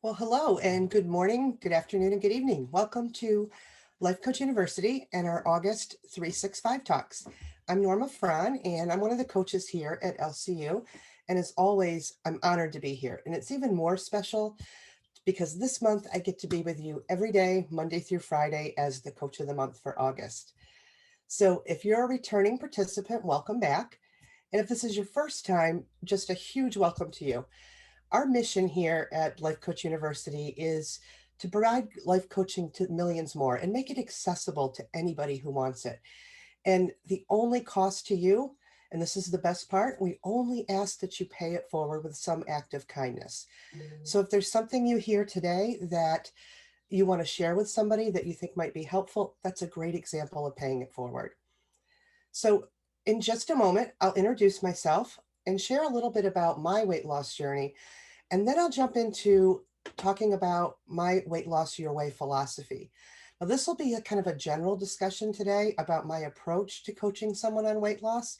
Well, hello and good morning, good afternoon, and good evening. Welcome to Life Coach University and our August 365 talks. I'm Norma Frahn, and I'm one of the coaches here at LCU. And as always, I'm honored to be here. And it's even more special because this month I get to be with you every day, Monday through Friday, as the coach of the month for August. So if you're a returning participant, welcome back. And if this is your first time, just a huge welcome to you. Our mission here at Life Coach University is to provide life coaching to millions more and make it accessible to anybody who wants it. And the only cost to you, and this is the best part, we only ask that you pay it forward with some act of kindness. So if there's something you hear today that you want to share with somebody that you think might be helpful, that's a great example of paying it forward. So in just a moment, I'll introduce myself and share a little bit about my weight loss journey, and then I'll jump into talking about my weight loss your way philosophy. Now, this will be a kind of a general discussion today about my approach to coaching someone on weight loss.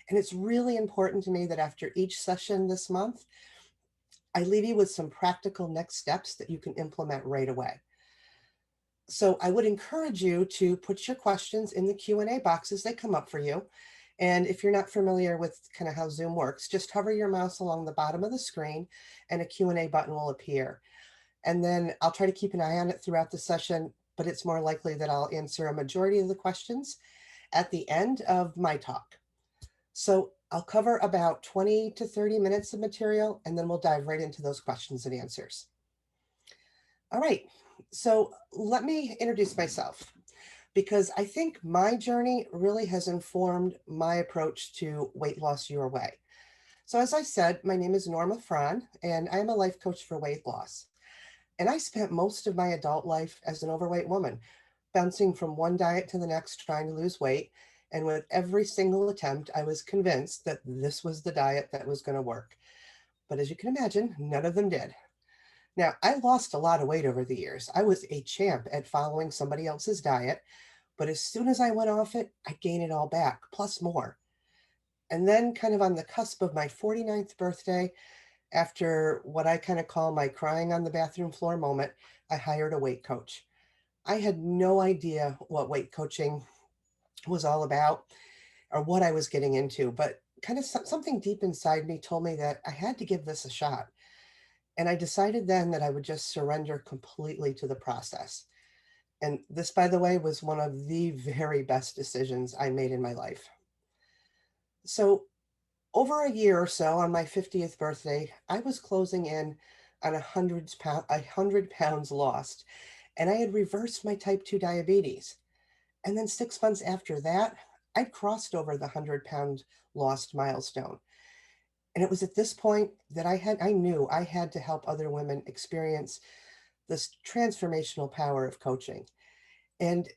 And it's really important to me that after each session this month, I leave you with some practical next steps that you can implement right away. So I would encourage you to put your questions in the Q&A box as they come up for you. And if you're not familiar with kind of how Zoom works, just hover your mouse along the bottom of the screen and a Q&A button will appear. And then I'll try to keep an eye on it throughout the session, but it's more likely that I'll answer a majority of the questions at the end of my talk. So I'll cover about 20 to 30 minutes of material, and then we'll dive right into those questions and answers. All right, so let me introduce myself, because I think my journey really has informed my approach to weight loss your way. So as I said, my name is Norma Frahn, and I am a life coach for weight loss. And I spent most of my adult life as an overweight woman, bouncing from one diet to the next, trying to lose weight. And with every single attempt, I was convinced that this was the diet that was going to work. But as you can imagine, none of them did. Now, I lost a lot of weight over the years. I was a champ at following somebody else's diet, but as soon as I went off it, I'd gain it all back, plus more. And then, kind of on the cusp of my 49th birthday, after what I kind of call my crying on the bathroom floor moment, I hired a weight coach. I had no idea what weight coaching was all about or what I was getting into, but kind of something deep inside me told me that I had to give this a shot. And I decided then that I would just surrender completely to the process. And this, by the way, was one of the very best decisions I made in my life. So, over a year or so, on my 50th birthday, I was closing in on a hundred pounds lost, and I had reversed my type 2 diabetes. And then 6 months after that, I'd crossed over the 100-pound lost milestone. And it was at this point that I knew I had to help other women experience this transformational power of coaching. And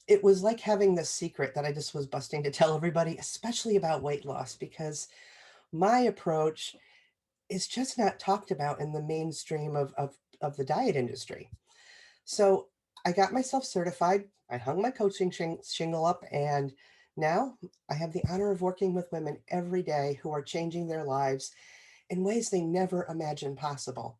it was like having this secret that I just was busting to tell everybody, especially about weight loss, because my approach is just not talked about in the mainstream of the diet industry. So I got myself certified. I hung my coaching shingle up, and now I have the honor of working with women every day who are changing their lives in ways they never imagined possible.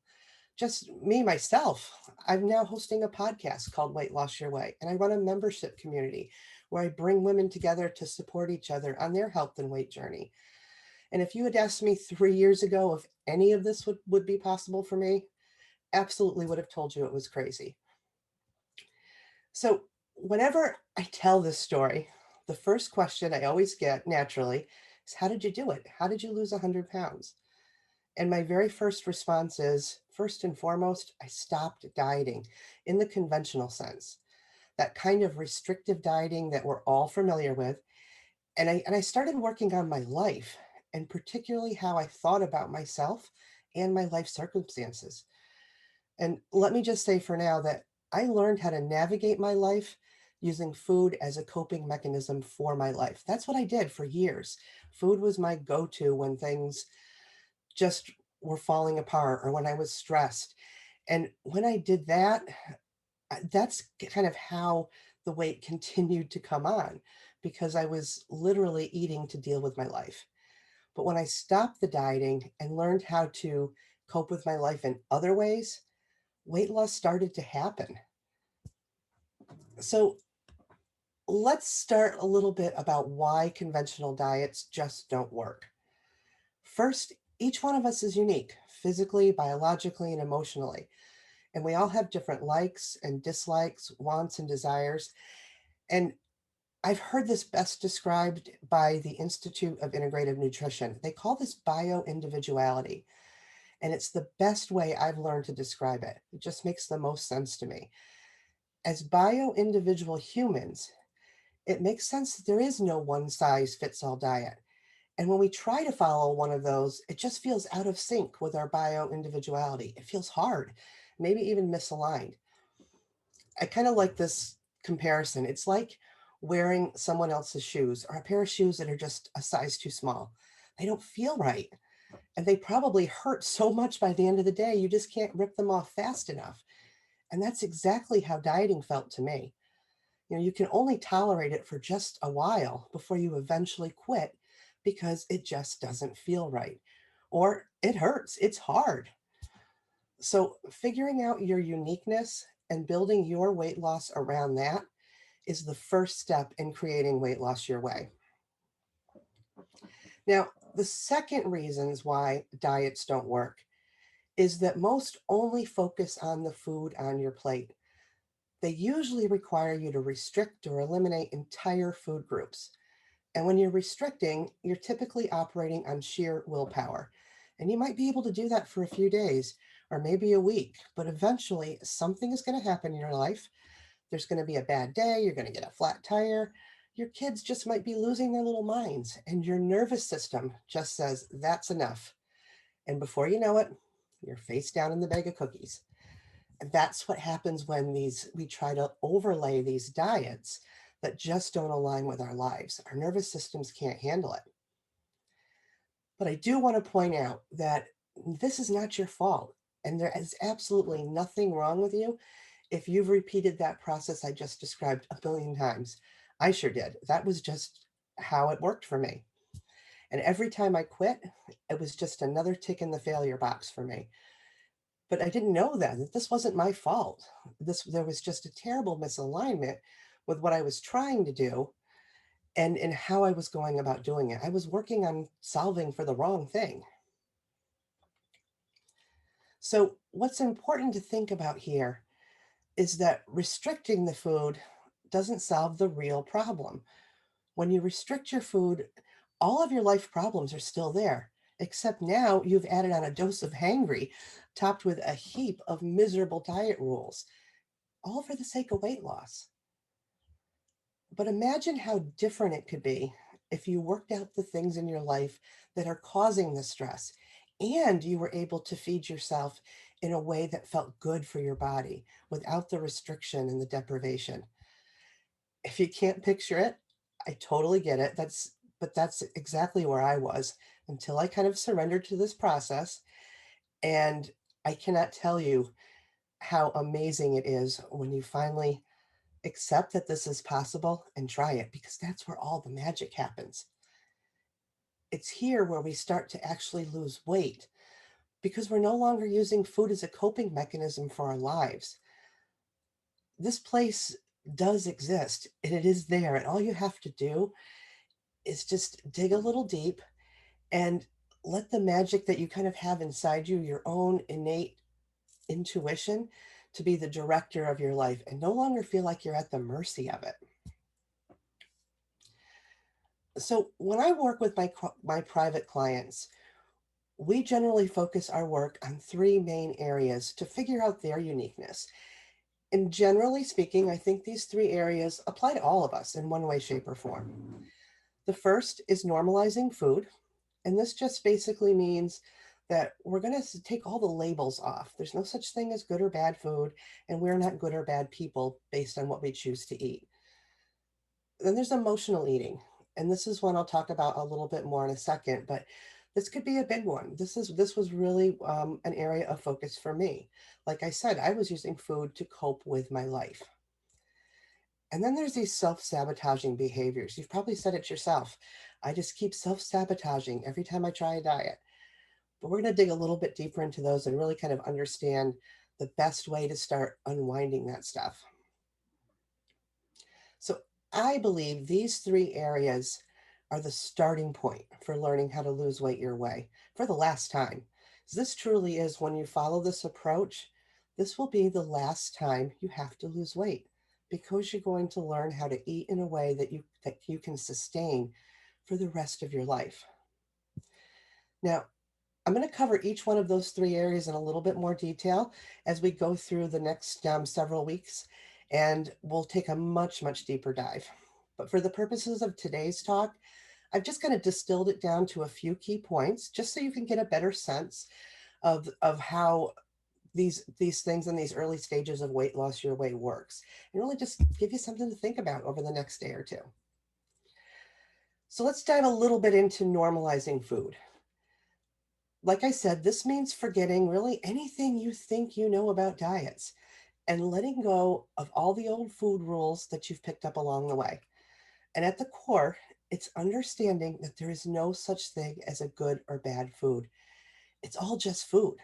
Just me, myself, I'm now hosting a podcast called Weight Loss Your Way, and I run a membership community where I bring women together to support each other on their health and weight journey. And if you had asked me 3 years ago if any of this would be possible for me, absolutely would have told you it was crazy. So, whenever I tell this story, the first question I always get naturally is, how did you do it? How did you lose 100 pounds? And my very first response is, first and foremost, I stopped dieting in the conventional sense, that kind of restrictive dieting that we're all familiar with. And I started working on my life, and particularly how I thought about myself and my life circumstances. And let me just say for now that I learned how to navigate my life using food as a coping mechanism for my life. That's what I did for years. Food was my go-to when things just were falling apart or when I was stressed. And when I did that, that's kind of how the weight continued to come on, because I was literally eating to deal with my life. But when I stopped the dieting and learned how to cope with my life in other ways, weight loss started to happen. So let's start a little bit about why conventional diets just don't work. First, each one of us is unique, physically, biologically, and emotionally. And we all have different likes and dislikes, wants and desires. And I've heard this best described by the Institute of Integrative Nutrition. They call this bioindividuality. And it's the best way I've learned to describe it. It just makes the most sense to me. As bio-individual humans, it makes sense that there is no one size fits all diet. And when we try to follow one of those, it just feels out of sync with our bio-individuality. It feels hard, maybe even misaligned. I kind of like this comparison. It's like wearing someone else's shoes or a pair of shoes that are just a size too small. They don't feel right. And they probably hurt so much by the end of the day, you just can't rip them off fast enough. And that's exactly how dieting felt to me. You can only tolerate it for just a while before you eventually quit because it just doesn't feel right. Or it hurts, it's hard. So, figuring out your uniqueness and building your weight loss around that is the first step in creating weight loss your way. Now, the second reasons why diets don't work is that most only focus on the food on your plate. They usually require you to restrict or eliminate entire food groups. And when you're restricting, you're typically operating on sheer willpower. And you might be able to do that for a few days or maybe a week, but eventually something is going to happen in your life. There's going to be a bad day, you're going to get a flat tire. Your kids just might be losing their little minds, and your nervous system just says, that's enough. And before you know it, you're face down in the bag of cookies. And that's what happens when we try to overlay these diets that just don't align with our lives. Our nervous systems can't handle it. But I do want to point out that this is not your fault. And there is absolutely nothing wrong with you if you've repeated that process I just described a billion times. I sure did. That was just how it worked for me. And every time I quit, it was just another tick in the failure box for me. But I didn't know then that this wasn't my fault. There was just a terrible misalignment with what I was trying to do and how I was going about doing it. I was working on solving for the wrong thing. So what's important to think about here is that restricting the food doesn't solve the real problem. When you restrict your food, all of your life problems are still there, except now you've added on a dose of hangry, topped with a heap of miserable diet rules, all for the sake of weight loss. But imagine how different it could be if you worked out the things in your life that are causing the stress and you were able to feed yourself in a way that felt good for your body without the restriction and the deprivation. If you can't picture it, I totally get it. That's exactly where I was until I kind of surrendered to this process. And I cannot tell you how amazing it is when you finally accept that this is possible and try it, because that's where all the magic happens. It's here where we start to actually lose weight because we're no longer using food as a coping mechanism for our lives. This place does exist and it is there, and all you have to do is just dig a little deep and let the magic that you kind of have inside you, your own innate intuition, to be the director of your life and no longer feel like you're at the mercy of it. So when I work with my private clients, we generally focus our work on three main areas to figure out their uniqueness. And generally speaking, I think these three areas apply to all of us in one way, shape, or form. The first is normalizing food. And this just basically means that we're going to take all the labels off. There's no such thing as good or bad food, and we're not good or bad people based on what we choose to eat. Then there's emotional eating. And this is one I'll talk about a little bit more in a second, but this could be a big one. This was really an area of focus for me. Like I said, I was using food to cope with my life. And then there's these self-sabotaging behaviors. You've probably said it yourself. I just keep self-sabotaging every time I try a diet. But we're going to dig a little bit deeper into those and really kind of understand the best way to start unwinding that stuff. So I believe these three areas are the starting point for learning how to lose weight your way for the last time. This truly is, when you follow this approach, this will be the last time you have to lose weight, because you're going to learn how to eat in a way that you can sustain for the rest of your life. Now, I'm going to cover each one of those three areas in a little bit more detail as we go through the next several weeks, and we'll take a much deeper dive. But for the purposes of today's talk, I've just kind of distilled it down to a few key points, just so you can get a better sense of how these things in these early stages of weight loss your way works, and really just give you something to think about over the next day or two. So let's dive a little bit into normalizing food. Like I said, this means forgetting really anything you think you know about diets and letting go of all the old food rules that you've picked up along the way. And at the core, it's understanding that there is no such thing as a good or bad food. It's all just food.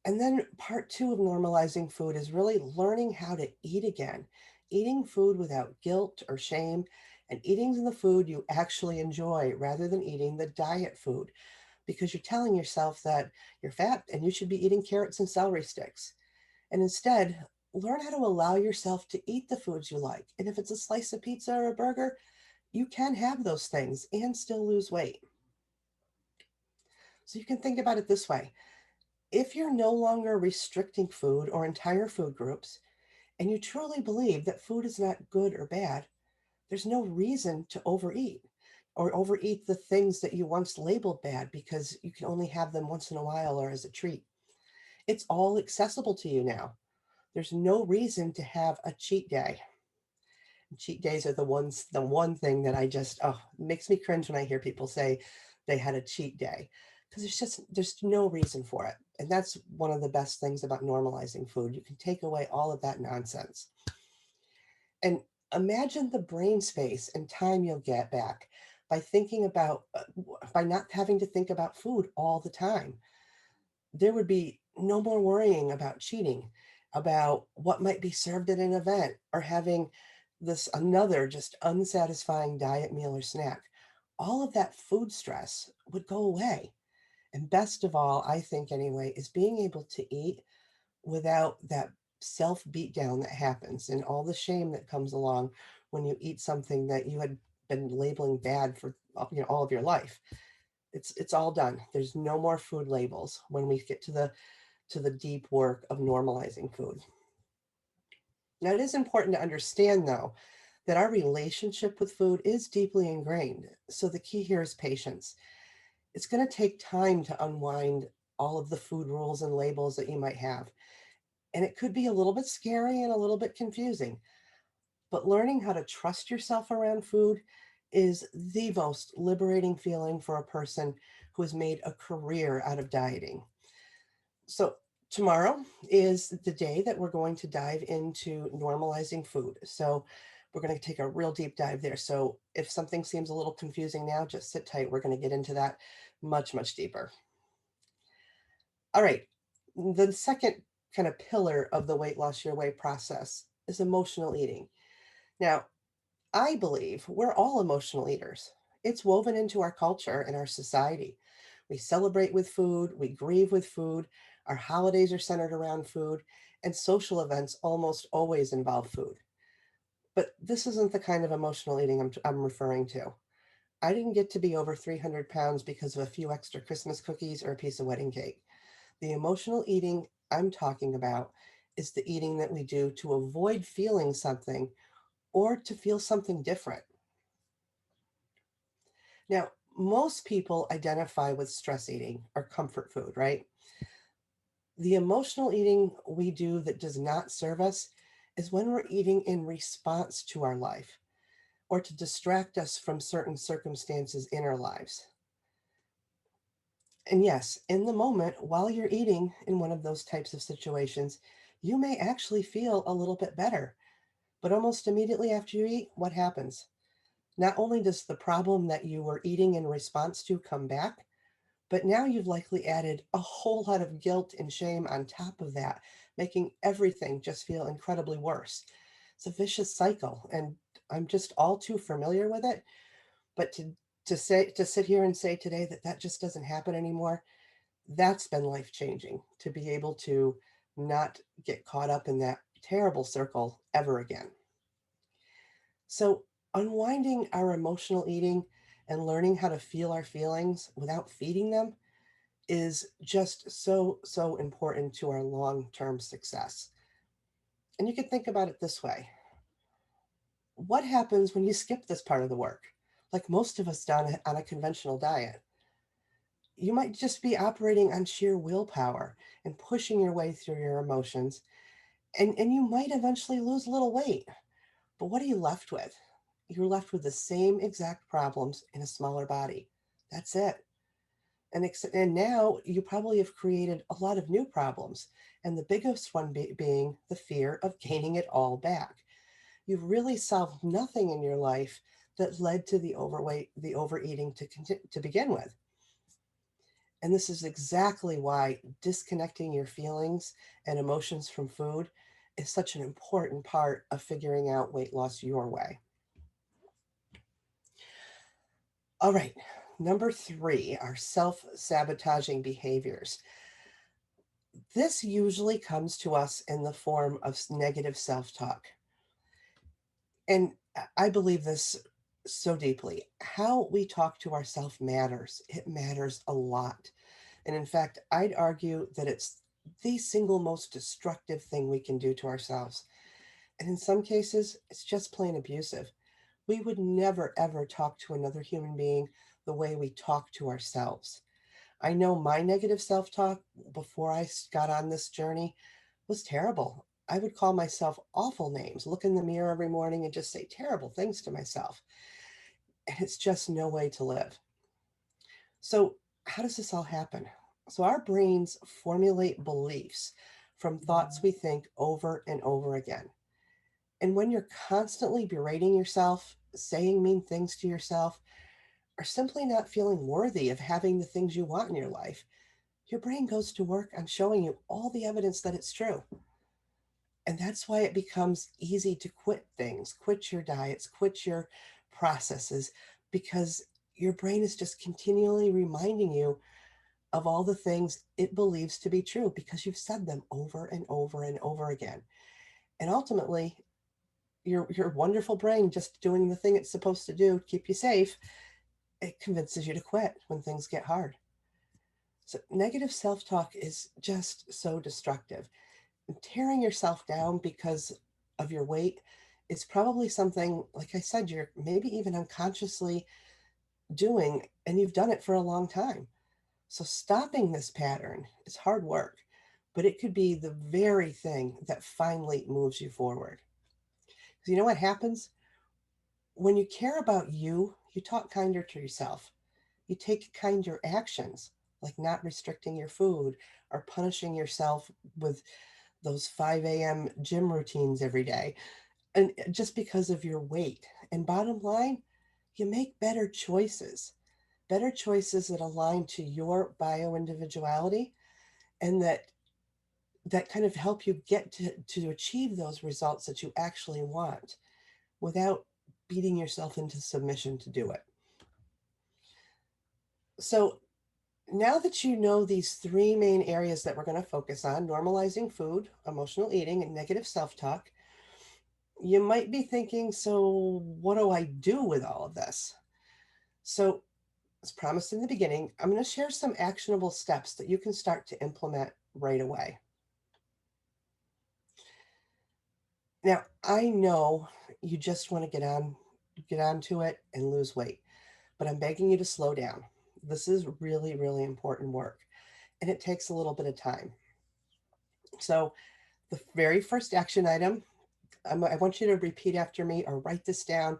And then part two of normalizing food is really learning how to eat again, eating food without guilt or shame, and eating the food you actually enjoy rather than eating the diet food, because you're telling yourself that you're fat and you should be eating carrots and celery sticks. And instead, learn how to allow yourself to eat the foods you like. And if it's a slice of pizza or a burger, you can have those things and still lose weight. So you can think about it this way: if you're no longer restricting food or entire food groups, and you truly believe that food is not good or bad, there's no reason to overeat or overeat the things that you once labeled bad because you can only have them once in a while or as a treat. It's all accessible to you now. There's no reason to have a cheat day. Cheat days are the one thing that I just, oh, it makes me cringe when I hear people say they had a cheat day, because there's no reason for it. And that's one of the best things about normalizing food. You can take away all of that nonsense. And imagine the brain space and time you'll get back by thinking about, by not having to think about food all the time. There would be no more worrying about cheating, about what might be served at an event, or having this another just unsatisfying diet meal or snack. All of that food stress would go away. And best of all, I think anyway, is being able to eat without that self beatdown that happens and all the shame that comes along when you eat something that you had been labeling bad for all of your life. It's all done. There's no more food labels when we get to the deep work of normalizing food. Now, it is important to understand, though, that our relationship with food is deeply ingrained. So the key here is patience. It's going to take time to unwind all of the food rules and labels that you might have. And it could be a little bit scary and a little bit confusing. But learning how to trust yourself around food is the most liberating feeling for a person who has made a career out of dieting. So, tomorrow is the day that we're going to dive into normalizing food. So, we're going to take a real deep dive there. So, if something seems a little confusing now, just sit tight. We're going to get into that much deeper. All right. The second kind of pillar of the weight loss your way process is emotional eating. Now, I believe we're all emotional eaters. It's woven into our culture and our society. We celebrate with food, we grieve with food, our holidays are centered around food, and social events almost always involve food. But this isn't the kind of emotional eating I'm referring to. I didn't get to be over 300 pounds because of a few extra Christmas cookies or a piece of wedding cake. The emotional eating I'm talking about is the eating that we do to avoid feeling something or to feel something different. Now, most people identify with stress eating or comfort food, right? The emotional eating we do that does not serve us is when we're eating in response to our life or to distract us from certain circumstances in our lives. And yes, in the moment, while you're eating in one of those types of situations, you may actually feel a little bit better. But almost immediately after you eat, what happens? Not only does the problem that you were eating in response to come back, But now you've likely added a whole lot of guilt and shame on top of that, making everything just feel incredibly worse. It's a vicious cycle, and I'm just all too familiar with it. But to sit here and say today that that just doesn't happen anymore, that's been life changing to be able to not get caught up in that terrible circle ever again. So, unwinding our emotional eating and learning how to feel our feelings without feeding them is just so important to our long term success. And you can think about it this way: what happens when you skip this part of the work? Like most of us done on a conventional diet, you might just be operating on sheer willpower and pushing your way through your emotions, and you might eventually lose a little weight. But what are you left with? You're left with the same exact problems in a smaller body. That's it. And now you probably have created a lot of new problems, and the biggest one being the fear of gaining it all back. You've really solved nothing in your life that led to the overweight, the overeating to begin with. And this is exactly why disconnecting your feelings and emotions from food is such an important part of figuring out weight loss your way. All right, number three are self sabotaging behaviors. This usually comes to us in the form of negative self talk. And I believe this so deeply. How we talk to ourselves matters. It matters a lot. And in fact, I'd argue that it's the single most destructive thing we can do to ourselves. And in some cases, it's just plain abusive. We would never, ever talk to another human being the way we talk to ourselves. I know my negative self talk before I got on this journey was terrible. I would call myself awful names, look in the mirror every morning and just say terrible things to myself. And it's just no way to live. So, how does this all happen? So, our brains formulate beliefs from thoughts we think over and over again. And when you're constantly berating yourself, saying mean things to yourself, or simply not feeling worthy of having the things you want in your life, your brain goes to work on showing you all the evidence that it's true. And that's why it becomes easy to quit things, quit your diets, quit your processes, because your brain is just continually reminding you of all the things it believes to be true because you've said them over and over and over again. And ultimately, your wonderful brain just doing the thing it's supposed to do, keep you safe, it convinces you to quit when things get hard. So negative self-talk is just so destructive. Tearing yourself down because of your weight is probably something, like I said, you're maybe even unconsciously doing, and you've done it for a long time. So stopping this pattern is hard work, but it could be the very thing that finally moves you forward. Because you know what happens? When you care about you, you talk kinder to yourself. You take kinder actions, like not restricting your food or punishing yourself with those 5 a.m. gym routines every day, and just because of your weight. And bottom line, you make better choices that align to your bio individuality, and that kind of help you get to achieve those results that you actually want without beating yourself into submission to do it. So now that you know these three main areas that we're going to focus on: normalizing food, emotional eating, and negative self talk, you might be thinking, so what do I do with all of this? So, as promised in the beginning, I'm going to share some actionable steps that you can start to implement right away. Now, I know you just want to get onto it and lose weight, but I'm begging you to slow down. This is really important work, and it takes a little bit of time. So, the very first action item, I want you to repeat after me or write this down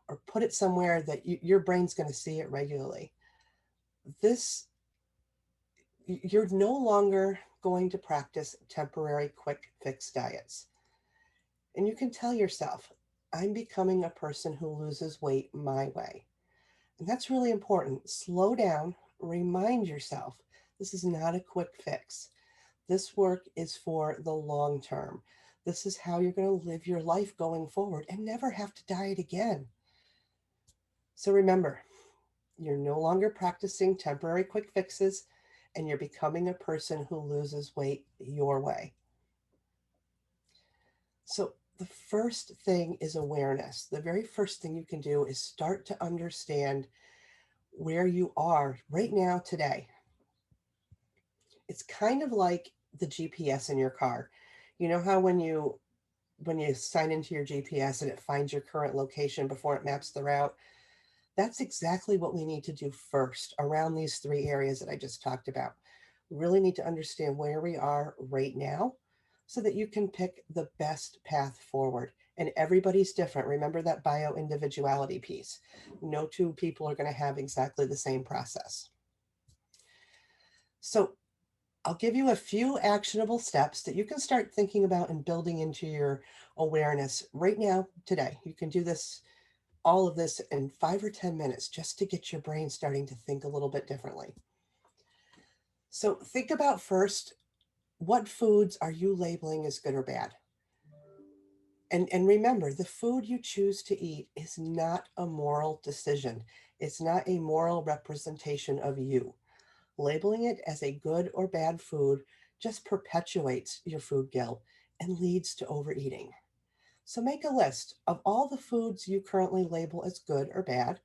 or put it somewhere that your brain's going to see it regularly. This, you're no longer going to practice temporary quick fix diets. And you can tell yourself, I'm becoming a person who loses weight my way. And that's really important. Slow down, remind yourself this is not a quick fix. This work is for the long term. This is how you're going to live your life going forward and never have to diet again. So remember, you're no longer practicing temporary quick fixes and you're becoming a person who loses weight your way. So, the first thing is awareness. The very first thing you can do is start to understand where you are right now today. It's kind of like the GPS in your car. You know how when you sign into your GPS and it finds your current location before it maps the route? That's exactly what we need to do first around these three areas that I just talked about. We really need to understand where we are right now so that you can pick the best path forward. And everybody's different. Remember that bio individuality piece. No two people are going to have exactly the same process. So, I'll give you a few actionable steps that you can start thinking about and building into your awareness right now, today. You can do this, all of this in 5 or 10 minutes just to get your brain starting to think a little bit differently. So, think about first, what foods are you labeling as good or bad? And remember, the food you choose to eat is not a moral decision. It's not a moral representation of you. Labeling it as a good or bad food just perpetuates your food guilt and leads to overeating. So make a list of all the foods you currently label as good or bad,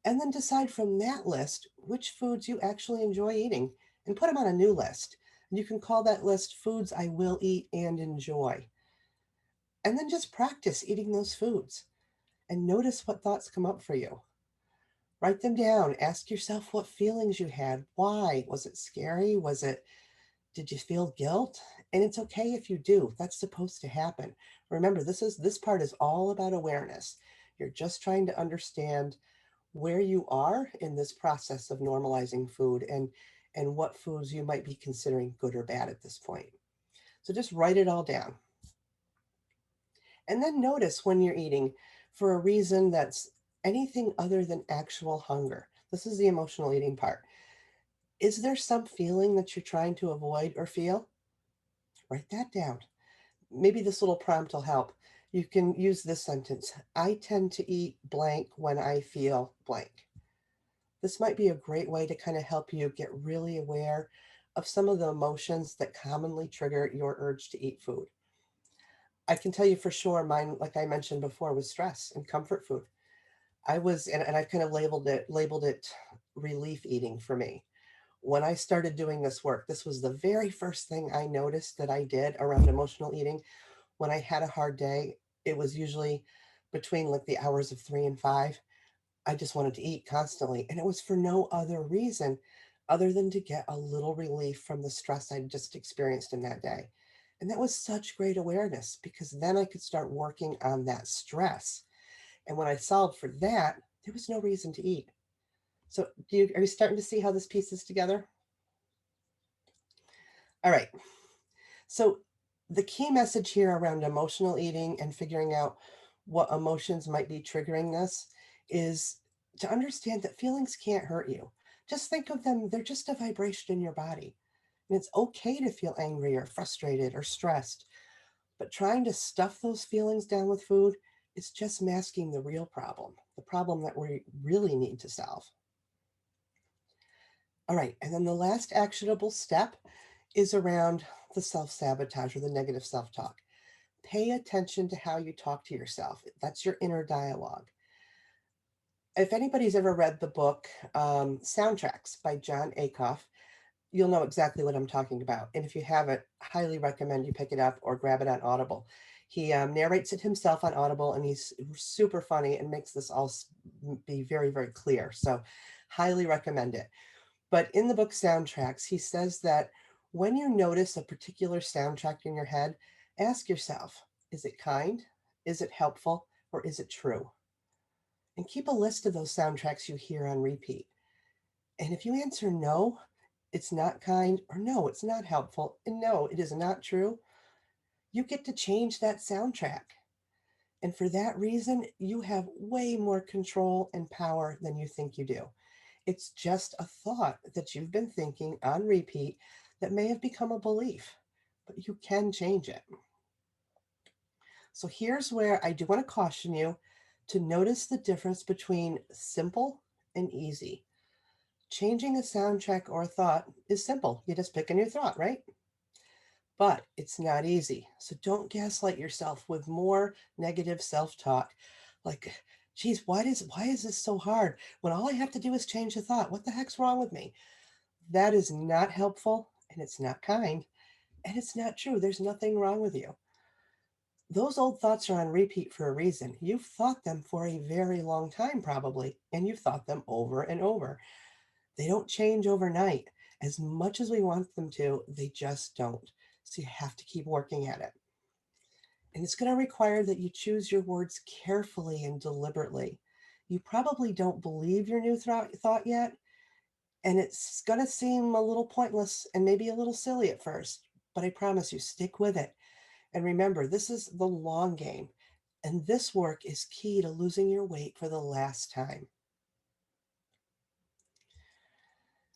and then decide from that list which foods you actually enjoy eating and put them on a new list. And you can call that list Foods I Will Eat and Enjoy. And then just practice eating those foods and notice what thoughts come up for you. Write them down. Ask yourself what feelings you had. Why? Was it scary? Did you feel guilt? And it's okay if you do. That's supposed to happen. Remember, this part is all about awareness. You're just trying to understand where you are in this process of normalizing food and what foods you might be considering good or bad at this point. So just write it all down. And then notice when you're eating for a reason that's anything other than actual hunger. This is the emotional eating part. Is there some feeling that you're trying to avoid or feel? Write that down. Maybe this little prompt will help. You can use this sentence: I tend to eat blank when I feel blank. This might be a great way to kind of help you get really aware of some of the emotions that commonly trigger your urge to eat food. I can tell you for sure mine, like I mentioned before, was stress and comfort food. And I kind of labeled it relief eating for me. When I started doing this work, this was the very first thing I noticed that I did around emotional eating. When I had a hard day, it was usually between like the hours of 3 and 5. I just wanted to eat constantly. And it was for no other reason other than to get a little relief from the stress I'd just experienced in that day. And that was such great awareness because then I could start working on that stress. And when I solved for that, there was no reason to eat. So are you starting to see how this pieces together? All right. So the key message here around emotional eating and figuring out what emotions might be triggering this is to understand that feelings can't hurt you. Just think of them, they're just a vibration in your body. And it's okay to feel angry or frustrated or stressed, but trying to stuff those feelings down with food is just masking the real problem, the problem that we really need to solve. All right, and then the last actionable step is around the self sabotage or the negative self talk. Pay attention to how you talk to yourself. That's your inner dialogue. If anybody's ever read the book Soundtracks by John Acuff, you'll know exactly what I'm talking about. And if you haven't, highly recommend you pick it up or grab it on Audible. He narrates it himself on Audible, and he's super funny and makes this all be very, very clear. So, highly recommend it. But in the book Soundtracks, he says that when you notice a particular soundtrack in your head, ask yourself, is it kind? Is it helpful? Or is it true? And keep a list of those soundtracks you hear on repeat. And if you answer no, it's not kind, or no, it's not helpful, and no, it is not true, you get to change that soundtrack. And for that reason, you have way more control and power than you think you do. It's just a thought that you've been thinking on repeat that may have become a belief, but you can change it. So here's where I do want to caution you to notice the difference between simple and easy. Changing a soundtrack or a thought is simple. You just pick a new thought, right? But it's not easy. So don't gaslight yourself with more negative self-talk. Like, geez, why is this so hard? When all I have to do is change a thought. What the heck's wrong with me? That is not helpful and it's not kind and it's not true. There's nothing wrong with you. Those old thoughts are on repeat for a reason. You've thought them for a very long time, probably, and you've thought them over and over. They don't change overnight. As much as we want them to, they just don't. So you have to keep working at it. And it's going to require that you choose your words carefully and deliberately. You probably don't believe your new thought yet, and it's going to seem a little pointless and maybe a little silly at first, but I promise you, stick with it. And remember, this is the long game, and this work is key to losing your weight for the last time.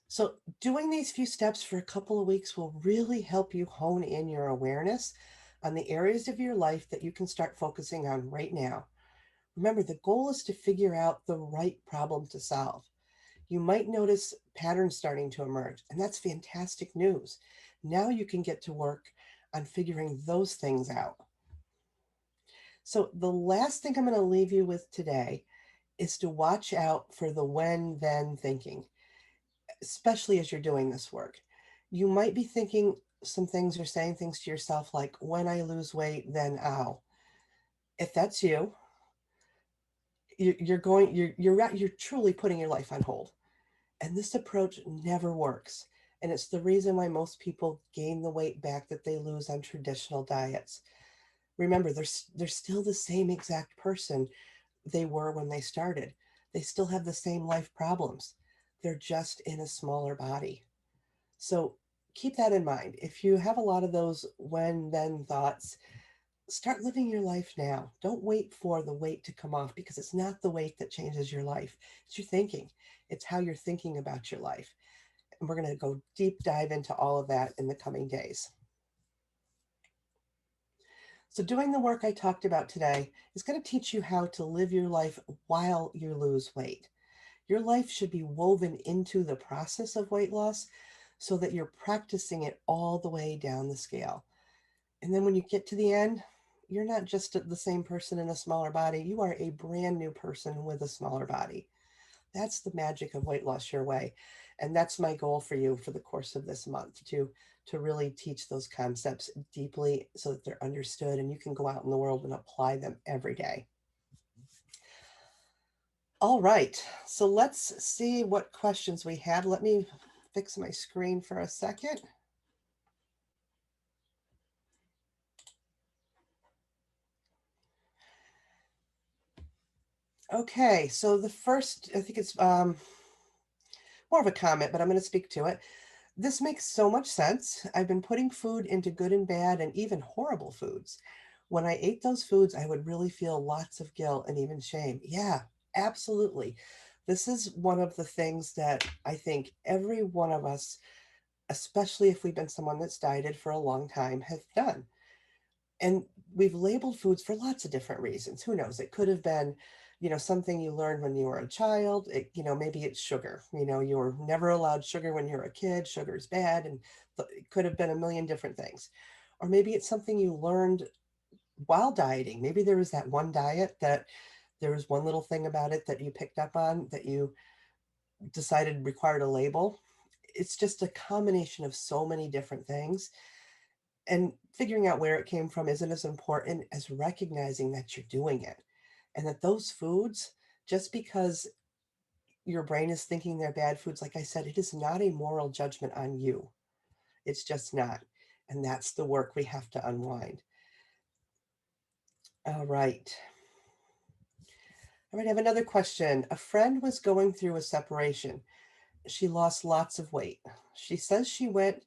So, doing these few steps for a couple of weeks will really help you hone in your awareness on the areas of your life that you can start focusing on right now. Remember, the goal is to figure out the right problem to solve. You might notice patterns starting to emerge, and that's fantastic news. Now you can get to work on figuring those things out. So, the last thing I'm going to leave you with today is to watch out for the when then thinking, especially as you're doing this work. You might be thinking some things or saying things to yourself like, when I lose weight, then ow. If that's you, you're truly putting your life on hold. And this approach never works. And it's the reason why most people gain the weight back that they lose on traditional diets. Remember, they're still the same exact person they were when they started. They still have the same life problems. They're just in a smaller body. So keep that in mind. If you have a lot of those when then thoughts, start living your life now. Don't wait for the weight to come off because it's not the weight that changes your life. It's your thinking. It's how you're thinking about your life. And we're going to go deep dive into all of that in the coming days. So, doing the work I talked about today is going to teach you how to live your life while you lose weight. Your life should be woven into the process of weight loss so that you're practicing it all the way down the scale. And then when you get to the end, you're not just the same person in a smaller body, you are a brand new person with a smaller body. That's the magic of weight loss your way. And that's my goal for you for the course of this month to really teach those concepts deeply so that they're understood and you can go out in the world and apply them every day. All right, so let's see what questions we had. Let me fix my screen for a second. Okay, so the first, I think it's more of a comment, but I'm going to speak to it. This makes so much sense. I've been putting food into good and bad and even horrible foods. When I ate those foods, I would really feel lots of guilt and even shame. Yeah, absolutely. This is one of the things that I think every one of us, especially if we've been someone that's dieted for a long time, have done. And we've labeled foods for lots of different reasons. Who knows? It could have been, something you learned when you were a child. Maybe it's sugar. You were never allowed sugar when you were a kid. Sugar is bad. And it could have been a million different things. Or maybe it's something you learned while dieting. Maybe there was that one diet that there was one little thing about it that you picked up on that you decided required a label. It's just a combination of so many different things, and figuring out where it came from isn't as important as recognizing that you're doing it and that those foods, just because your brain is thinking they're bad foods, like I said, it is not a moral judgment on you. It's just not. And that's the work we have to unwind. All right. All right, I have another question. A friend was going through a separation. She lost lots of weight. She says she went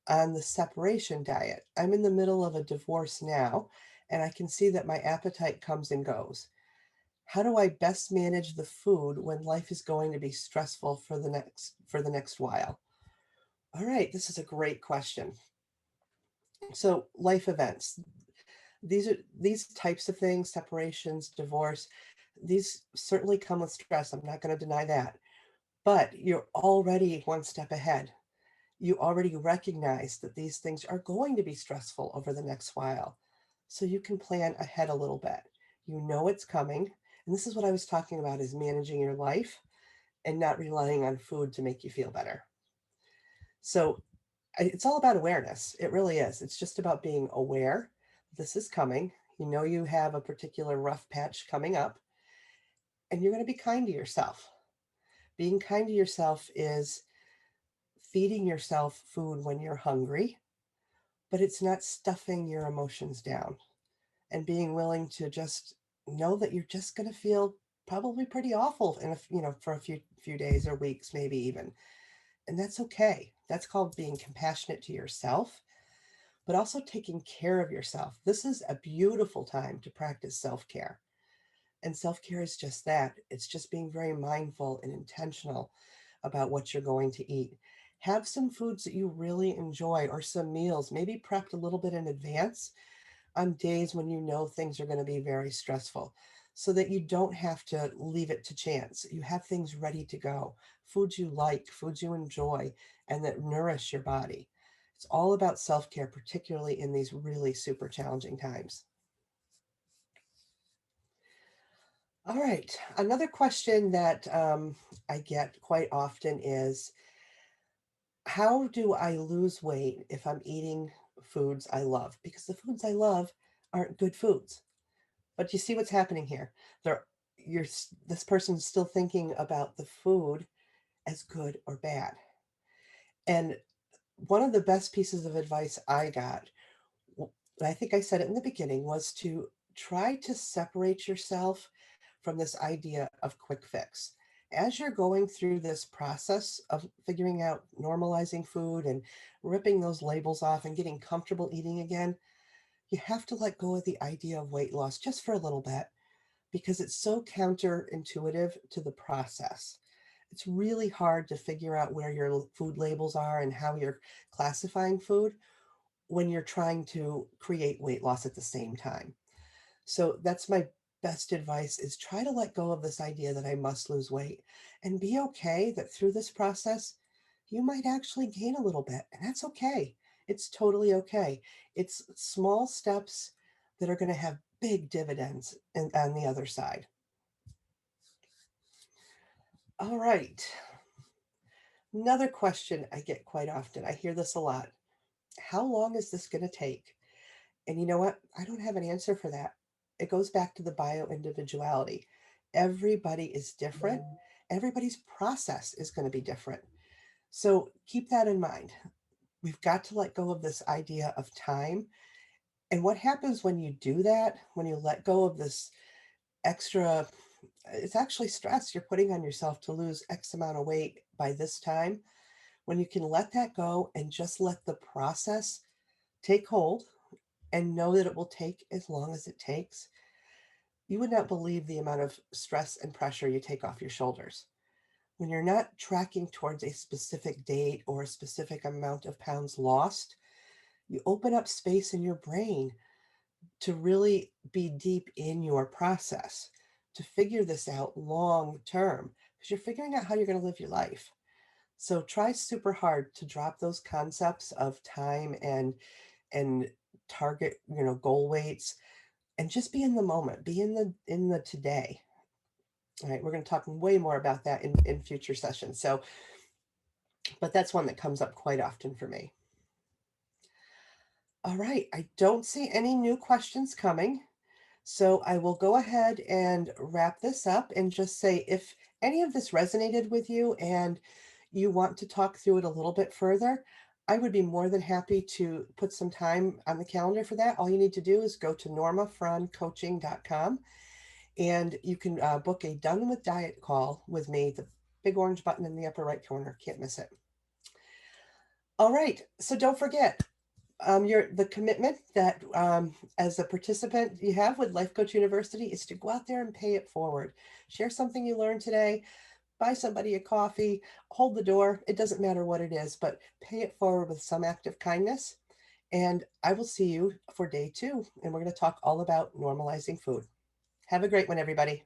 on the separation diet. I'm in the middle of a divorce now, and I can see that my appetite comes and goes. How do I best manage the food when life is going to be stressful for the next while? All right, this is a great question. So, life events. These types of things, separations, divorce, these certainly come with stress. I'm not going to deny that. But you're already one step ahead. You already recognize that these things are going to be stressful over the next while. So you can plan ahead a little bit. You know it's coming. And this is what I was talking about, is managing your life and not relying on food to make you feel better. So it's all about awareness. It really is. It's just about being aware this is coming. You know you have a particular rough patch coming up, and you're going to be kind to yourself. Being kind to yourself is feeding yourself food when you're hungry, but it's not stuffing your emotions down, and being willing to just know that you're just going to feel probably pretty awful for a few days or weeks, maybe even. And that's okay. That's called being compassionate to yourself, but also taking care of yourself. This is a beautiful time to practice self-care. And self-care is just that. It's just being very mindful and intentional about what you're going to eat. Have some foods that you really enjoy, or some meals, maybe prepped a little bit in advance on days when you know things are going to be very stressful, so that you don't have to leave it to chance. You have things ready to go, foods you like, foods you enjoy, and that nourish your body. It's all about self care, particularly in these really super challenging times. All right. Another question that I get quite often is, how do I lose weight if I'm eating foods I love? Because the foods I love aren't good foods. But you see what's happening here. They're, this person's still thinking about the food as good or bad. And one of the best pieces of advice I got, and I think I said it in the beginning, was to try to separate yourself from this idea of quick fix. As you're going through this process of figuring out normalizing food and ripping those labels off and getting comfortable eating again, you have to let go of the idea of weight loss just for a little bit, because it's so counterintuitive to the process. It's really hard to figure out where your food labels are and how you're classifying food when you're trying to create weight loss at the same time. So that's my best advice, is try to let go of this idea that I must lose weight, and be okay that through this process you might actually gain a little bit, and that's okay. It's totally okay. It's small steps that are going to have big dividends on the other side. All right. Another question I get quite often. I hear this a lot. How long is this going to take? And you know what? I don't have an answer for that. It goes back to the bio individuality. Everybody is different. Everybody's process is going to be different. So keep that in mind. We've got to let go of this idea of time. And what happens when you do that, when you let go of this extra, it's actually stress you're putting on yourself to lose X amount of weight by this time. When you can let that go and just let the process take hold and know that it will take as long as it takes, you would not believe the amount of stress and pressure you take off your shoulders. When you're not tracking towards a specific date or a specific amount of pounds lost, you open up space in your brain to really be deep in your process, to figure this out long term, because you're figuring out how you're going to live your life. So try super hard to drop those concepts of time and target, goal weights, and just be in the moment, be in the today. All right, we're going to talk way more about that in future sessions. So, but that's one that comes up quite often for me. All right, I don't see any new questions coming. So I will go ahead and wrap this up and just say, if any of this resonated with you and you want to talk through it a little bit further, I would be more than happy to put some time on the calendar for that. All you need to do is go to normafrahncoaching.com, and you can book a Done with Diet call with me, the big orange button in the upper right corner. Can't miss it. All right, so don't forget, the commitment that as a participant you have with Life Coach University is to go out there and pay it forward. Share something you learned today, buy somebody a coffee, hold the door. It doesn't matter what it is, but pay it forward with some act of kindness. And I will see you for day 2. And we're going to talk all about normalizing food. Have a great one, everybody.